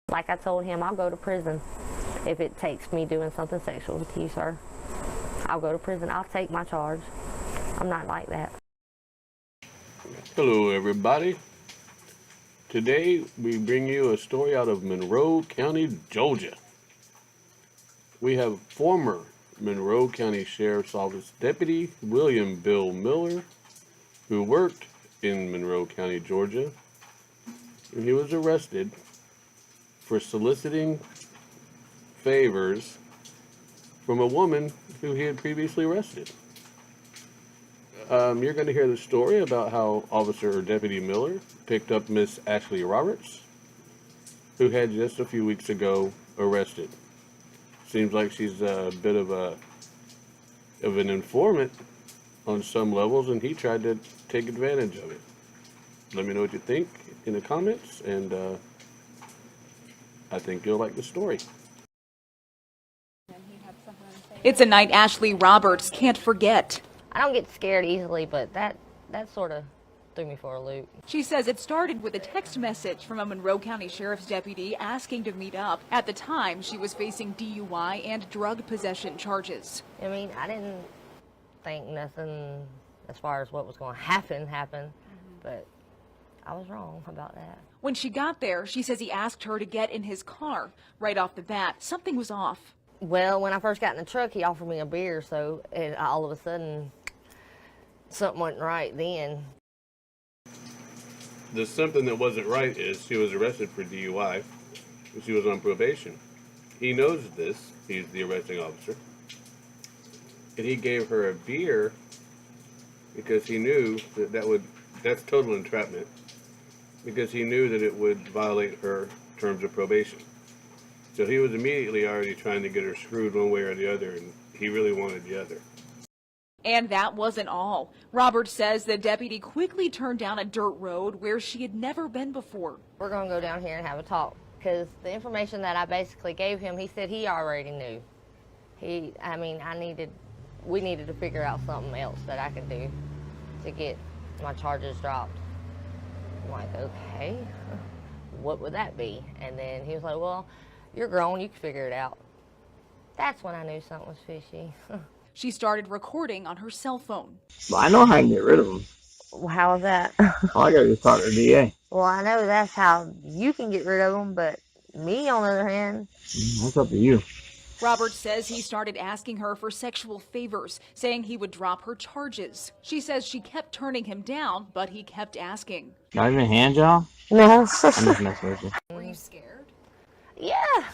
Like I told him, I'll go to prison if it takes me doing something sexual with you, sir. I'll go to prison. I'll take my charge. I'm not like that. Hello, everybody. Today we bring you a story out of Monroe County, Georgia. We have former Monroe County Sheriff's Office Deputy William Bill Miller, who worked in Monroe County, Georgia, and he was arrested for soliciting favors from a woman who he had previously arrested. You're going to hear the story about how Officer or Deputy Miller picked up Miss Ashlie Roberts, who had just a few weeks ago arrested. Seems like she's a bit of an informant on some levels, and he tried to take advantage of it. Let me know what you think in the comments, and I think you'll like the story. It's a night Ashlie Roberts can't forget. I don't get scared easily, but that sort of threw me for a loop. She says it started with a text message from a Monroe County Sheriff's deputy asking to meet up. At the time, she was facing DUI and drug possession charges. I mean, I didn't think nothing as far as what was going to happen, but I was wrong about that. When she got there, she says he asked her to get in his car. Right off the bat, something was off. Well, when I first got in the truck, he offered me a beer, so all of a sudden, something wasn't right then. The something that wasn't right is she was arrested for DUI, and she was on probation. He knows this. He's the arresting officer. And he gave her a beer because he knew that's total entrapment, because he knew that it would violate her terms of probation. So he was immediately already trying to get her screwed one way or the other, and he really wanted the other. And that wasn't all. Roberts says the deputy quickly turned down a dirt road where she had never been before. We're going to go down here and have a talk, because the information that I basically gave him, he said he already knew. We needed to figure out something else that I could do to get my charges dropped. I'm like, okay, what would that be? And then he was like, well, you're grown, you can figure it out. That's when I knew something was fishy. She started recording on her cell phone. Well, I know how to get rid of them. Well, how was that? All I gotta do is talk to the DA. Well, I know that's how you can get rid of them, but me, on the other hand... That's up to you. Roberts says he started asking her for sexual favors, saying he would drop her charges. She says she kept turning him down, but he kept asking. Not even a hand job? No. I'm just messing with you. Were you scared? Yeah,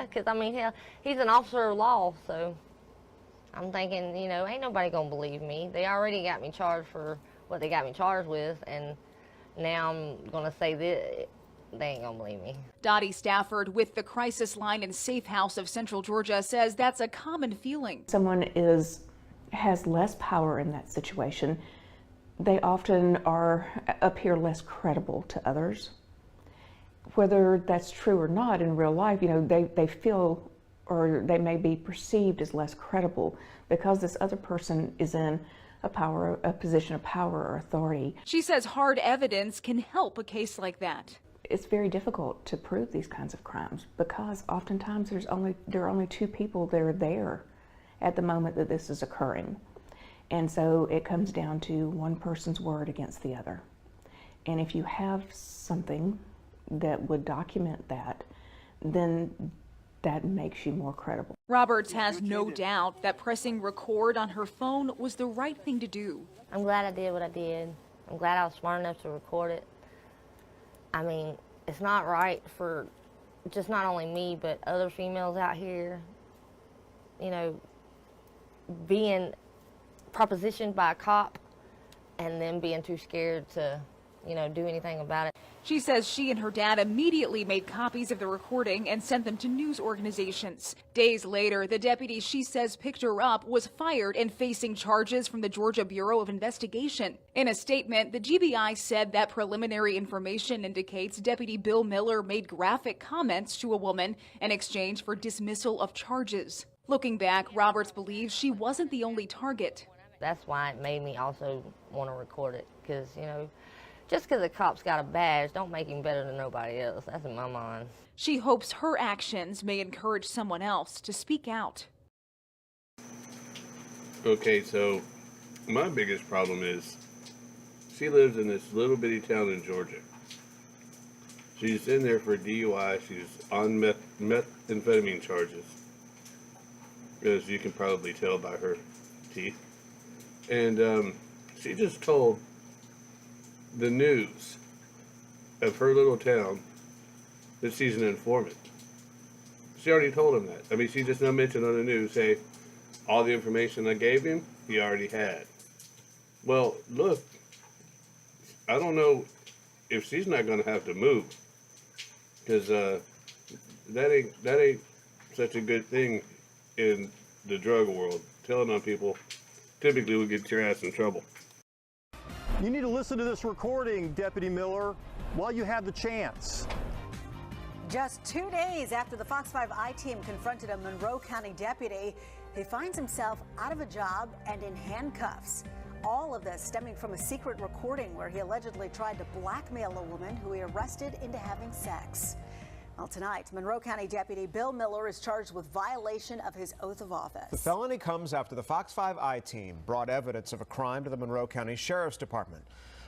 because, I mean, hell, he's an officer of law, so I'm thinking, ain't nobody going to believe me. They already got me charged for what they got me charged with, and now I'm going to say this. They ain't going to believe me. Dottie Stafford with the Crisis Line and Safe House of Central Georgia says that's a common feeling. Someone has less power in that situation. They often appear less credible to others. Whether that's true or not in real life, they feel, or they may be perceived as less credible because this other person is in a position of power or authority. She says hard evidence can help a case like that. It's very difficult to prove these kinds of crimes because oftentimes there are only two people that are there at the moment that this is occurring. And so it comes down to one person's word against the other. And if you have something that would document that, then that makes you more credible. Roberts has no doubt that pressing record on her phone was the right thing to do. I'm glad I did what I did. I'm glad I was smart enough to record it. I mean, it's not right for just not only me, but other females out here, being propositioned by a cop and then being too scared to, do anything about it. She says she and her dad immediately made copies of the recording and sent them to news organizations. Days later, the deputy she says picked her up was fired and facing charges from the Georgia Bureau of Investigation. In a statement, the GBI said that preliminary information indicates Deputy Bill Miller made graphic comments to a woman in exchange for dismissal of charges. Looking back, Roberts believes she wasn't the only target. That's why it made me also want to record it, because, Just because a cop's got a badge don't make him better than nobody else. That's in my mind. She hopes her actions may encourage someone else to speak out. Okay, so my biggest problem is she lives in this little bitty town in Georgia. She's in there for DUI. She's on methamphetamine charges, as you can probably tell by her teeth. And she just told the news of her little town that she's an informant. She already told him that. I mean, she just now mentioned on the news, say, all the information I gave him, he already had. Well, look, I don't know if she's not going to have to move, because that ain't such a good thing in the drug world. Telling on people typically will get your ass in trouble. You need to listen to this recording, Deputy Miller, while you have the chance. Just 2 days after the Fox 5 I-team confronted a Monroe County deputy, he finds himself out of a job and in handcuffs. All of this stemming from a secret recording where he allegedly tried to blackmail a woman who he arrested into having sex. Well, tonight, Monroe County Deputy Bill Miller is charged with violation of his oath of office. The felony comes after the Fox 5 I-team brought evidence of a crime to the Monroe County Sheriff's Department.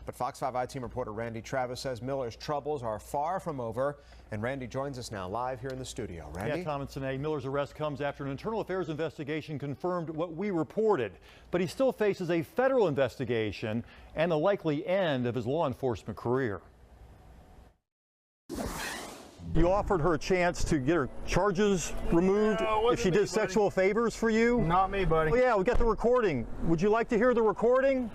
But Fox 5 I-team reporter Randy Travis says Miller's troubles are far from over. And Randy joins us now live here in the studio. Randy? Yeah, Tom and Sinead, Miller's arrest comes after an internal affairs investigation confirmed what we reported. But he still faces a federal investigation and the likely end of his law enforcement career. You offered her a chance to get her charges removed if she did sexual favors for you? Not me, buddy. Oh, yeah, we got the recording. Would you like to hear the recording?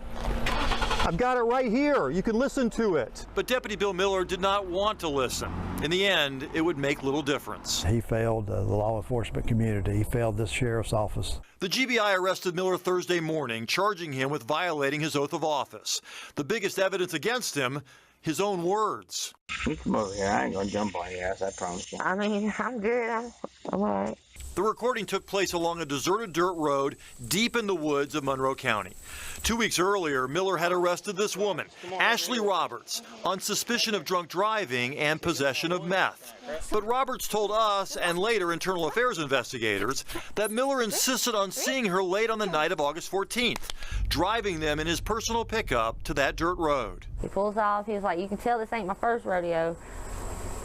I've got it right here. You can listen to it. But Deputy Bill Miller did not want to listen. In the end, it would make little difference. He failed the law enforcement community. He failed this sheriff's office. The GBI arrested Miller Thursday morning, charging him with violating his oath of office. The biggest evidence against him, his own words. You come over here. I ain't gonna jump on your ass, I promise you. I mean, I'm good. I'm all right. The recording took place along a deserted dirt road deep in the woods of Monroe County. 2 weeks earlier, Miller had arrested this woman, Ashlie Roberts, on suspicion of drunk driving and possession of meth. But Roberts told us and later internal affairs investigators that Miller insisted on seeing her late on the night of August 14th, driving them in his personal pickup to that dirt road. He pulls off. He was like, "You can tell this ain't my first rodeo."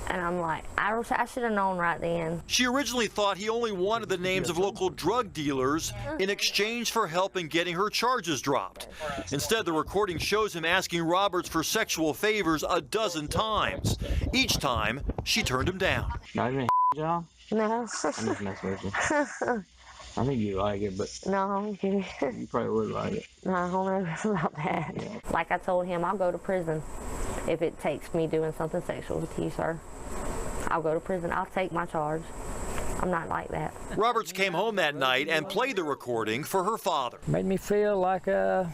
And I'm like, I should have known right then. She originally thought he only wanted the names of local drug dealers in exchange for help in getting her charges dropped. Instead, the recording shows him asking Roberts for sexual favors a dozen times. Each time, she turned him down. Not even a job? No. I'm just messing with you. I think you like it, but No, I'm kidding. you probably would like it. No, I don't know about that. Like I told him, I'll go to prison if it takes me doing something sexual with you, sir. I'll go to prison. I'll take my charge. I'm not like that. Roberts came home that night and played the recording for her father. Made me feel like I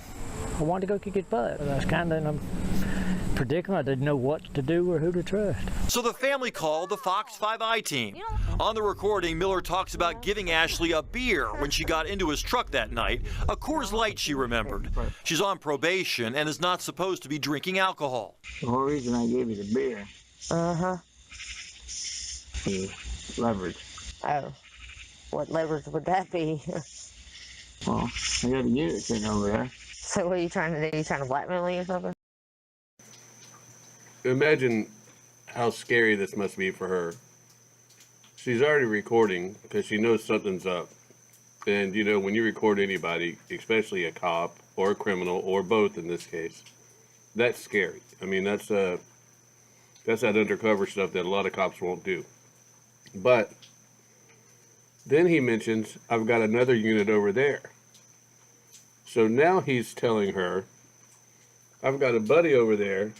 wanted to go kick his butt. I was kind of in a predicament. I didn't know what to do or who to trust. So the family called the Fox 5 I-team. On the recording, Miller talks about giving Ashlie a beer when she got into his truck that night, a Coors Light she remembered. She's on probation and is not supposed to be drinking alcohol. The whole reason I gave you the beer Uh-huh. is leverage. Oh. What leverage would that be? Well, I got a unit sitting over there. So what are you trying to do? You trying to blackmail me or something? Imagine how scary this must be for her. She's already recording because she knows something's up. And, you know, when you record anybody, especially a cop or a criminal or both in this case, that's scary. I mean, that's that undercover stuff that a lot of cops won't do. But then he mentions, I've got another unit over there. So now he's telling her, I've got a buddy over there.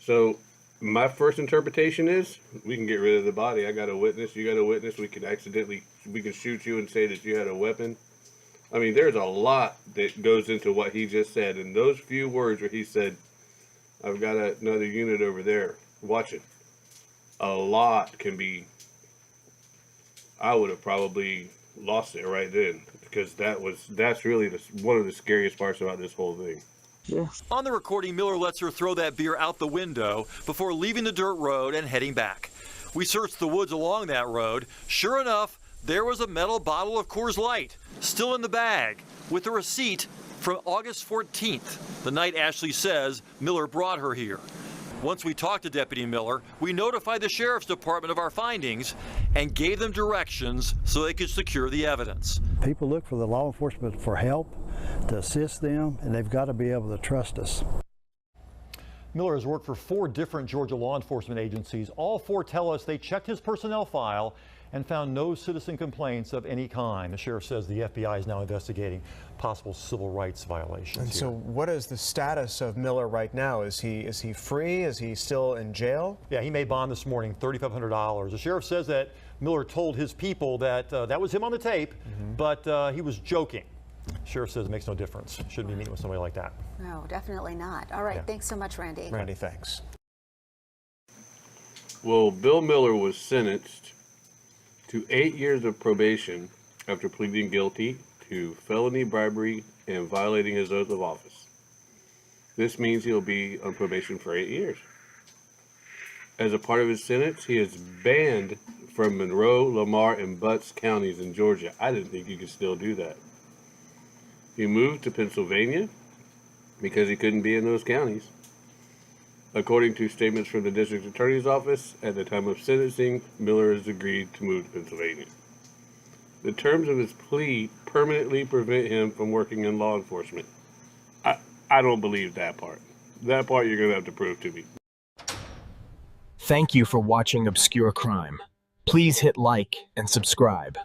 So my first interpretation is, we can get rid of the body. I got a witness, you got a witness, we can shoot you and say that you had a weapon. I mean, there's a lot that goes into what he just said. And those few words where he said, I've got another unit over there, watch it. A lot can be, I would have probably lost it right then, because that's really one of the scariest parts about this whole thing. Yeah. On the recording, Miller lets her throw that beer out the window before leaving the dirt road and heading back. We searched the woods along that road. Sure enough, there was a metal bottle of Coors Light, still in the bag, with a receipt from August 14th, the night Ashlie says Miller brought her here. Once we talked to Deputy Miller, we notified the Sheriff's Department of our findings and gave them directions so they could secure the evidence. People look for the law enforcement for help, to assist them, and they've got to be able to trust us. Miller has worked for 4 different Georgia law enforcement agencies. All 4 tell us they checked his personnel file and found no citizen complaints of any kind. The sheriff says the FBI is now investigating possible civil rights violations. And so what is the status of Miller right now? Is he free? Is he still in jail? Yeah, he made bond this morning, $3,500. The sheriff says that Miller told his people that that was him on the tape, but he was joking. Sheriff says it makes no difference. Shouldn't be meeting with somebody like that. No, definitely not. All right, Yeah. Thanks so much, Randy. Randy, thanks. Well, Bill Miller was sentenced to 8 years of probation after pleading guilty to felony bribery and violating his oath of office. This means he'll be on probation for 8 years. As a part of his sentence, he is banned from Monroe, Lamar, and Butts counties in Georgia. I didn't think you could still do that. He moved to Pennsylvania because he couldn't be in those counties. According to statements from the district attorney's office, at the time of sentencing, Miller has agreed to move to Pennsylvania. The terms of his plea permanently prevent him from working in law enforcement. I don't believe that part. That part you're going to have to prove to me. Thank you for watching Obscure Crime. Please hit like and subscribe.